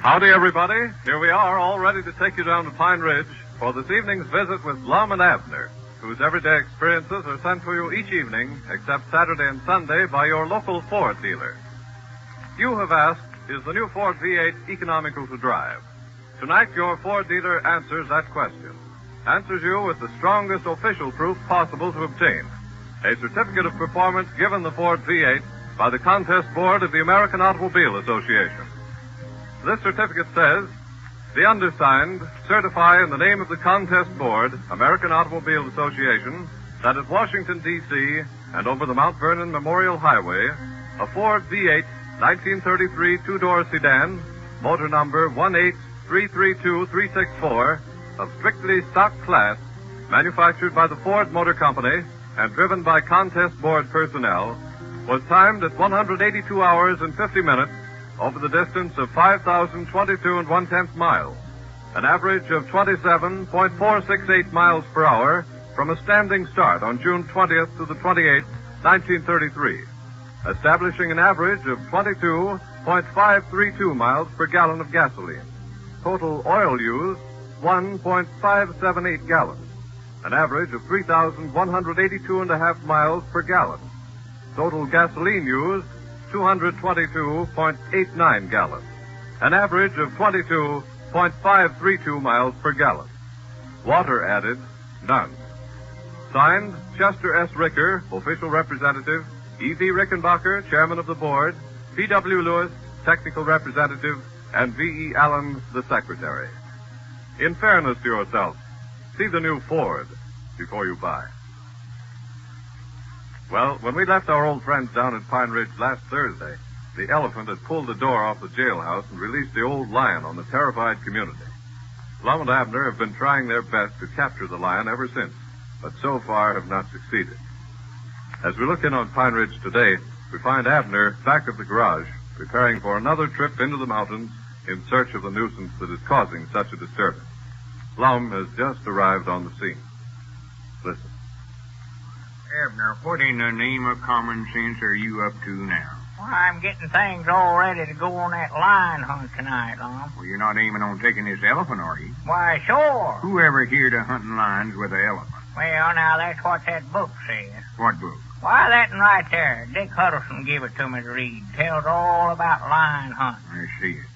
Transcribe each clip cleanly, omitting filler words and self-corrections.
Howdy, everybody. Here we are, all ready to take you down to Pine Ridge for this evening's visit with Lum and Abner, whose everyday experiences are sent to you each evening, except Saturday and Sunday, by your local Ford dealer. You have asked, is the new Ford V8 economical to drive? Tonight, your Ford dealer answers that question. Answers you with the strongest official proof possible to obtain. A certificate of performance given the Ford V8 by the Contest Board of the American Automobile Association. This certificate says, the undersigned certify in the name of the Contest Board, American Automobile Association, that at Washington, D.C., and over the Mount Vernon Memorial Highway, a Ford V8 1933 two-door sedan, motor number 18332-364, of strictly stock class, manufactured by the Ford Motor Company and driven by Contest Board personnel, was timed at 182 hours and 50 minutes over the distance of 5,022 and 1/10 miles, an average of 27.468 miles per hour from a standing start on June 20th to the 28th, 1933, establishing an average of 22.532 miles per gallon of gasoline. Total oil used, 1.578 gallons, an average of 3,182.5 miles per gallon. Total gasoline used, 222.89 gallons, an average of 22.532 miles per gallon. Water added, none. Signed, Chester S. Ricker, official representative, E.V. Rickenbacker, chairman of the board, P.W. Lewis, technical representative, and V.E. Allen, the secretary. In fairness to yourself, see the new Ford before you buy. Well, when we left our old friends down at Pine Ridge last Thursday, the elephant had pulled the door off the jailhouse and released the old lion on the terrified community. Lum and Abner have been trying their best to capture the lion ever since, but so far have not succeeded. As we look in on Pine Ridge today, we find Abner back at the garage, preparing for another trip into the mountains in search of the nuisance that is causing such a disturbance. Lum has just arrived on the scene. Listen. Abner, what in the name of common sense are you up to now? Well, I'm getting things all ready to go on that lion hunt tonight, Lum. Well, you're not aiming on taking this elephant, are you? Why, sure. Who ever heard of hunting lions with an elephant? Well, now, that's what that book says. What book? Why, that one right there. Dick Huddleston gave it to me to read. Tells all about lion hunting. I see it.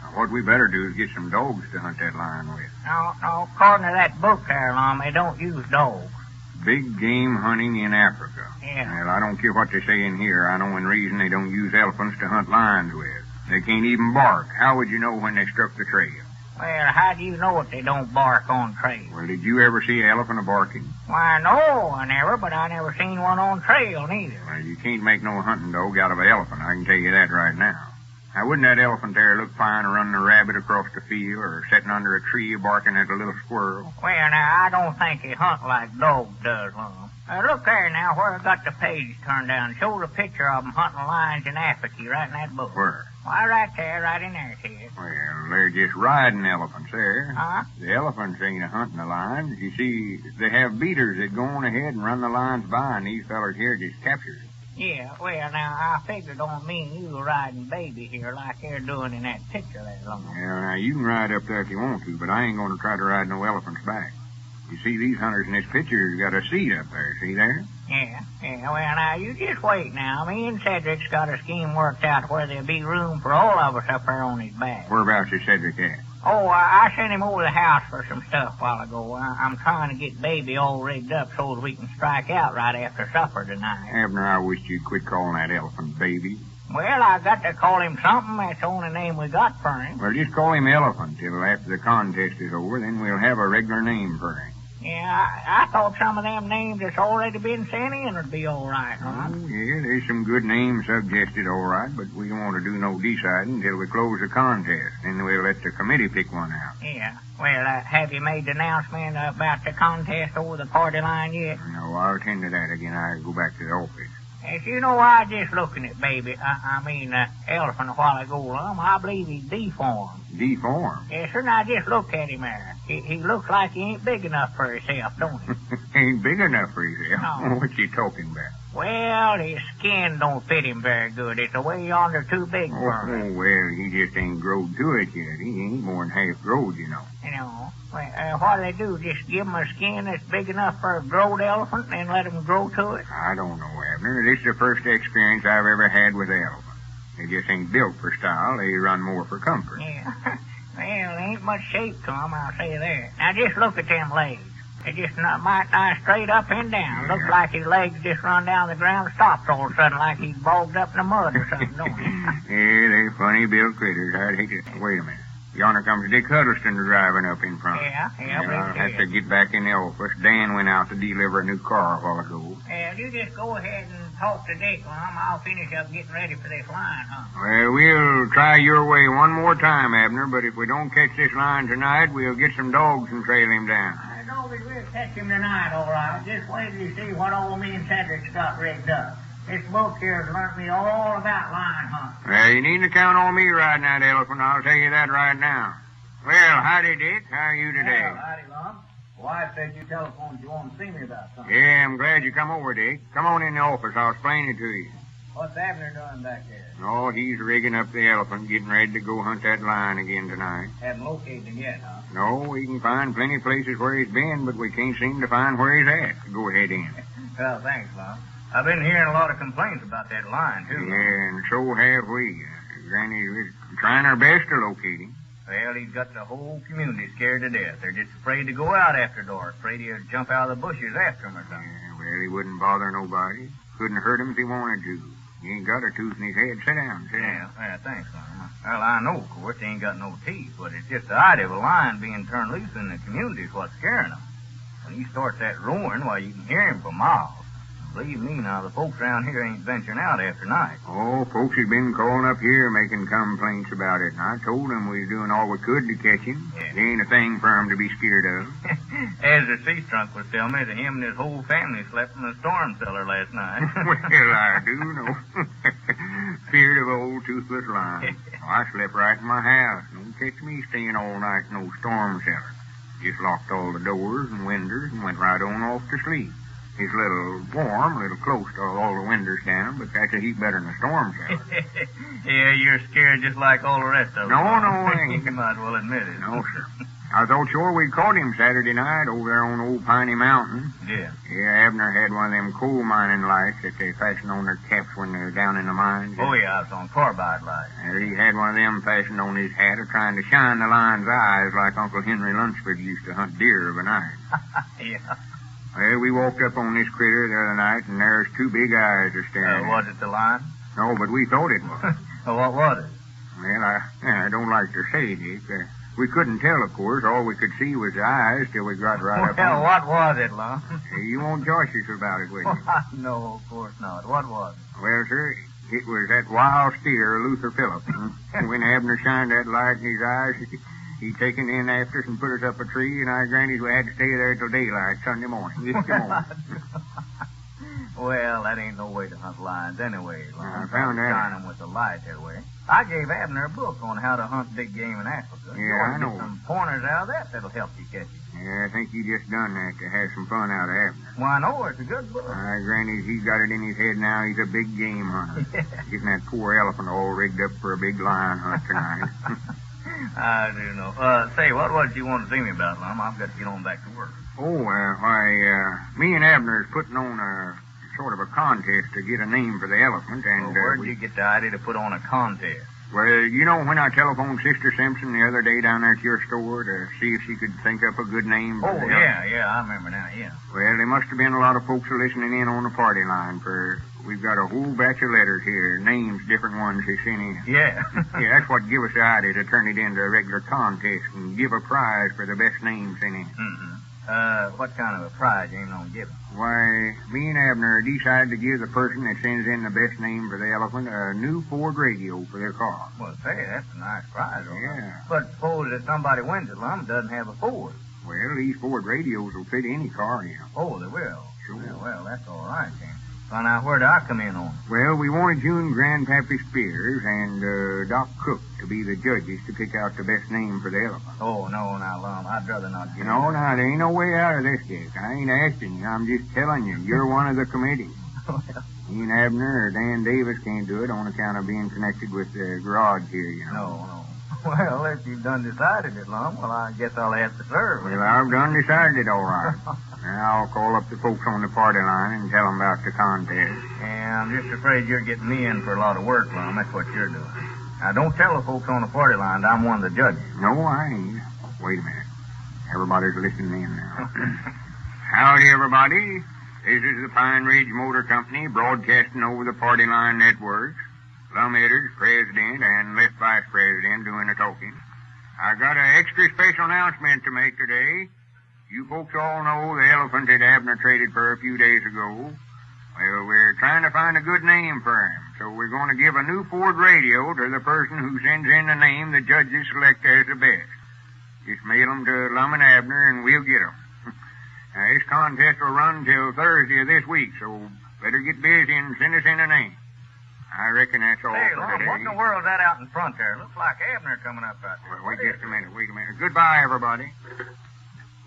Now, what we better do is get some dogs to hunt that lion with. No, according to that book there, Lum, they don't use dogs. Big game hunting in Africa. Yeah. Well, I don't care what they say in here. I know in reason they don't use elephants to hunt lions with. They can't even bark. How would you know when they struck the trail? Well, how do you know if they don't bark on trail? Well, did you ever see an elephant a-barking? Why, no, I never, but I never seen one on trail, neither. Well, you can't make no hunting dog out of an elephant, I can tell you that right now. Now, wouldn't that elephant there look fine running a rabbit across the field or sitting under a tree barking at a little squirrel? Well, now, I don't think they hunt like dogs does, Lum. Look there now, where I got the page turned down. Shows a picture of them hunting lions in Africa right in that book. Where? Why, right there, right in there, kid. Well, they're just riding elephants there. Huh? The elephants ain't a-hunting the lions. You see, they have beaters that go on ahead and run the lions by, and these fellers here just capture them. Yeah, well, now, I figure don't mean you riding baby here like they're doing in that picture there, Lum. Well, now, you can ride up there if you want to, but I ain't going to try to ride no elephant's back. You see, these hunters in this picture's got a seat up there, see there? Yeah, well, now, you just wait now. Me and Cedric's got a scheme worked out where there'll be room for all of us up there on his back. Whereabouts is Cedric at? Oh, I sent him over the house for some stuff a while ago. I'm trying to get baby all rigged up so that we can strike out right after supper tonight. Abner, I wish you'd quit calling that elephant baby. Well, I got to call him something. That's the only name we got for him. Well, just call him Elephant till after the contest is over, then we'll have a regular name for him. Yeah, I thought some of them names that's already been sent in would be all right, huh? Oh, yeah, there's some good names suggested, all right, but we don't want to do no deciding until we close the contest. Then we'll let the committee pick one out. Yeah. Well, have you made the announcement about the contest over the party line yet? No, I'll attend to that again. I go back to the office. As you know, I was just looking at baby, elephant a while ago, Lum. I believe he's deformed. Deformed? Yes, sir, now just look at him there. He looks like he ain't big enough for himself, don't he? Ain't big enough for himself? No. What you talking about? Well, his skin don't fit him very good. It's way yonder too big for him. Oh, well, he just ain't growed to it yet. He ain't more than half growed, you know. You know, what do they do? Just give him a skin that's big enough for a growed elephant and let him grow to it? I don't know, Abner. This is the first experience I've ever had with elephants. They just ain't built for style. They run more for comfort. Yeah. Well, there ain't much shape to them, I'll say that. Now, just look at them legs. They just might lie straight up and down. Yeah. Looks like his legs just run down the ground and stopped all of a sudden like he's bogged up in the mud or something, don't he? Yeah, they're funny-built critters. I'd hate to... Wait a minute. Yonder comes Dick Huddleston driving up in front. Yeah, I'll have to get back in the office. Dan went out to deliver a new car a while ago. Well, you just go ahead and talk to Dick, Lum. I'll finish up getting ready for this line, huh? Well, we'll try your way one more time, Abner, but if we don't catch this line tonight, we'll get some dogs and trail him down. The dogs will catch him tonight, all right. Just wait till you see what old me and Cedric's got rigged up. This book here has learned me all about line hunting. Well, you needn't count on me riding that elephant. I'll tell you that right now. Well, howdy, Dick. How are you today? Well, howdy, Lum. Wife said you telephoned you want to see me about something. Yeah, I'm glad you come over, Dick. Come on in the office. I'll explain it to you. What's Abner doing back there? Oh, he's rigging up the elephant, getting ready to go hunt that lion again tonight. Haven't located him yet, huh? No, we can find plenty of places where he's been, but we can't seem to find where he's at. Go ahead in. Well, thanks, Lum. I've been hearing a lot of complaints about that lion, too. Yeah, and so have we. Granny, we're trying our best to locate him. Well, he's got the whole community scared to death. They're just afraid to go out after dark, afraid he'll jump out of the bushes after him or something. Yeah, well, he wouldn't bother nobody. Couldn't hurt him if he wanted to. He ain't got a tooth in his head. Sit down, sit down. Yeah, thanks, Lum. Well, I know, of course, they ain't got no teeth, but it's just the idea of a lion being turned loose in the community is what's scaring them. When he starts that roaring, why, you can hear him for miles. Believe me, now, the folks around here ain't venturing out after night. Oh, folks has been calling up here making complaints about it, and I told them we was doing all we could to catch him. Yeah. There ain't a thing for him to be scared of. As the sea trunk was telling me that him and his whole family slept in the storm cellar last night. Well, I do know. Feared of old toothless lion. I slept right in my house. Don't catch me staying all night in no storm cellar. Just locked all the doors and windows and went right on off to sleep. It's a little warm, a little close to all the windows down, but that's a heap better than a storm cellar. Yeah, you're scared just like all the rest of them. No, I ain't. You might as well admit it. No, sir. I thought sure we caught him Saturday night over there on Old Piney Mountain. Yeah. Yeah, Abner had one of them coal mining lights that they fasten on their caps when they're down in the mines. Oh, yeah, it's on carbide light. He had one of them fastened on his hat, trying to shine the lion's eyes like Uncle Henry Lunsford used to hunt deer of a night. Yeah. Well, we walked up on this critter the other night, and there's two big eyes are staring at us. Was it the lion? No, but we thought it was. What was it? Well, I don't like to say, Dick. We couldn't tell, of course. All we could see was the eyes till we got right up on Well, it. what was it, Lum? You won't josh us about it, will you? No, of course not. What was it? Well, sir, it was that wild steer, Luther Phillips. When Abner shined that light in his eyes, he taken in after us and put us up a tree, and our grannies we had to stay there till daylight Sunday morning. Well, that ain't no way to hunt lions anyway. I found that. Shine them with the light that way. I gave Abner a book on how to hunt big game in Africa. Yeah, You ought to I know. Get some pointers out of that that'll help you catch it. Yeah, I think he just done that to have some fun out of Abner. Why, no, it's a good book. Our grannies, he's got it in his head now. He's a big game hunter. Getting that poor elephant all rigged up for a big lion hunt tonight. I do know. Say, what was it you wanted to see me about, Lum? I've got to get on back to work. Oh, me and Abner is putting on a sort of a contest to get a name for the elephant, and Well, where'd you get the idea to put on a contest? Well, you know when I telephoned Sister Simpson the other day down there at your store to see if she could think up a good name for Oh, the elephant? yeah, I remember now, yeah. Well, there must have been a lot of folks listening in on the party line, for we've got a whole batch of letters here, names, different ones they sent in. Yeah. Yeah, that's what give us the idea to turn it into a regular contest and give a prize for the best name sent in. Mm-hmm. What kind of a prize you ain't gonna give him? Why, me and Abner decided to give the person that sends in the best name for the elephant a new Ford radio for their car. Well, say, that's a nice prize, all right. Yeah. But suppose that somebody wins it, Lum, doesn't have a Ford. Well, these Ford radios will fit any car, you know. Oh, they will. Sure. Yeah, well, that's all right, then. Well, now, where do I come in on it? Well, we wanted you and Grandpappy Spears and Doc Cook to be the judges to pick out the best name for the elephant. Oh, no, now, Lum, I'd rather not get No, into now, there ain't no way out of this, Dick. I ain't asking you. I'm just telling you. You're one of the committee. Me and Abner or Dan Davis can't do it on account of being connected with the garage here, you know. No. Well, if you've done decided it, Lum, well, I guess I'll have to serve. Well, I've done decided it, all right. Now, I'll call up the folks on the party line and tell them about the contest. Yeah, I'm just afraid you're getting me in for a lot of work, Lum. That's what you're doing. Now, don't tell the folks on the party line that I'm one of the judges. No, I ain't. Wait a minute. Everybody's listening in now. Howdy, everybody. This is the Pine Ridge Motor Company broadcasting over the Party Line Networks. Lum Edders, president, and left vice president doing the talking. I got an extra special announcement to make today. You folks all know the elephant that Abner traded for a few days ago. Well, we're trying to find a good name for him, so we're going to give a new Ford radio to the person who sends in the name the judges select as the best. Just mail them to Lum and Abner, and we'll get them. Now, this contest will run till Thursday of this week, so better get busy and send us in a name. I reckon that's all Hey, for Lum, today. what in the world's that out in front there? Looks like Abner coming up out there. Well, wait just a minute. Goodbye, everybody.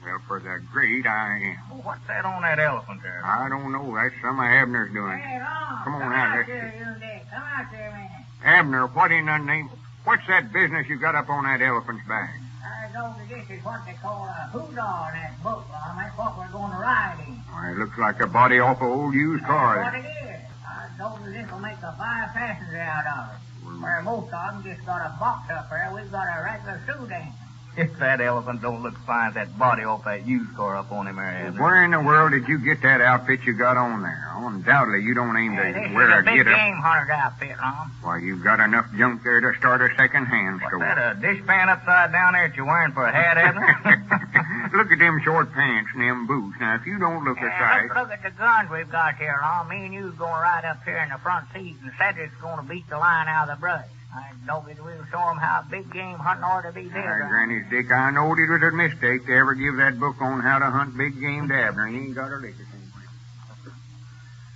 Well, for the great I am. Well, what's that on that elephant there? I don't know. That's some of Abner's doing. Hey, Lum, Come on come out, out let's here, you dick. Come out here a minute. Abner, what in the name? What's that business you got up on that elephant's back? I know that this is what they call a hoodoo in that book, Lum. That's what we're going to ride in. Why, it looks like a body off an old used car. That's what it is. I know that this will make a fine passenger out of it. Where most of them just got a box up there, we've got a regular Sudan. If that elephant don't look fine as that body off that used car up on him there, Abner. Where in the world did you get that outfit you got on there? Undoubtedly, you don't aim Hey, to this wear is a a big get-up. game hunter's outfit, Lum. Why, you've got enough junk there to start a second-hand What's store. that, a dishpan upside down there that you're wearing for a hat, Abner? Look at them short pants and them boots. Now, if you don't look a Yeah, sight... look at the guns we've got here, Lum. Me and you's going right up here in the front seat, and Cedric's going to beat the line out of the brush. I know that we'll show 'em how big game hunting ought to be did. Granny's Dick, I knowed it was a mistake to ever give that book on how to hunt big game to Abner. He ain't got a lick of sense.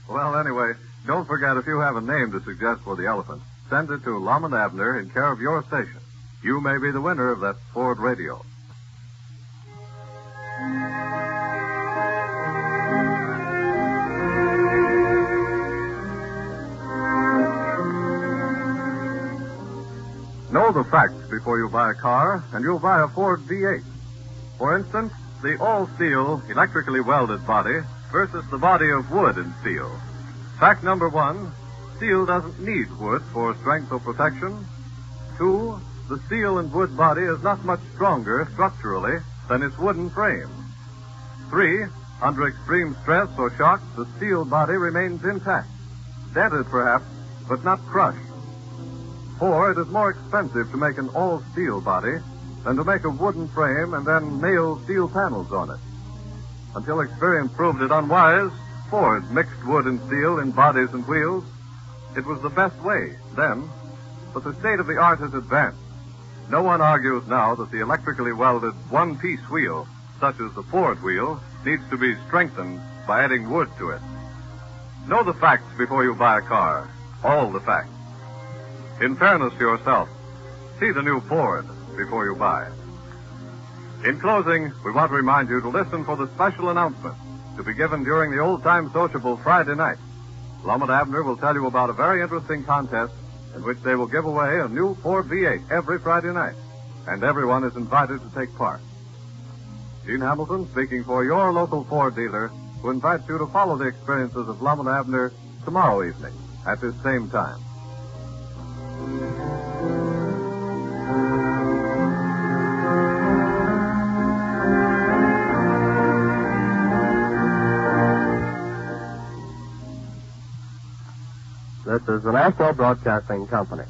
Well, anyway, don't forget if you have a name to suggest for the elephant, send it to Lum and Abner in care of your station. You may be the winner of that Ford radio. Know the facts before you buy a car, and you'll buy a Ford V8. For instance, the all-steel, electrically welded body versus the body of wood and steel. Fact number 1, steel doesn't need wood for strength or protection. 2, the steel and wood body is not much stronger structurally than its wooden frame. 3, under extreme stress or shock, the steel body remains intact. Dented perhaps, but not crushed. 4, it is more expensive to make an all-steel body than to make a wooden frame and then nail steel panels on it. Until experience proved it unwise, Ford mixed wood and steel in bodies and wheels. It was the best way then, but the state of the art has advanced. No one argues now that the electrically welded one-piece wheel, such as the Ford wheel, needs to be strengthened by adding wood to it. Know the facts before you buy a car. All the facts. In fairness to yourself, see the new Ford before you buy. In closing, we want to remind you to listen for the special announcement to be given during the old-time sociable Friday night. Lum and Abner will tell you about a very interesting contest in which they will give away a new Ford V8 every Friday night, and everyone is invited to take part. Gene Hamilton speaking for your local Ford dealer, who invites you to follow the experiences of Lum and Abner tomorrow evening at this same time. This is the National Broadcasting Company.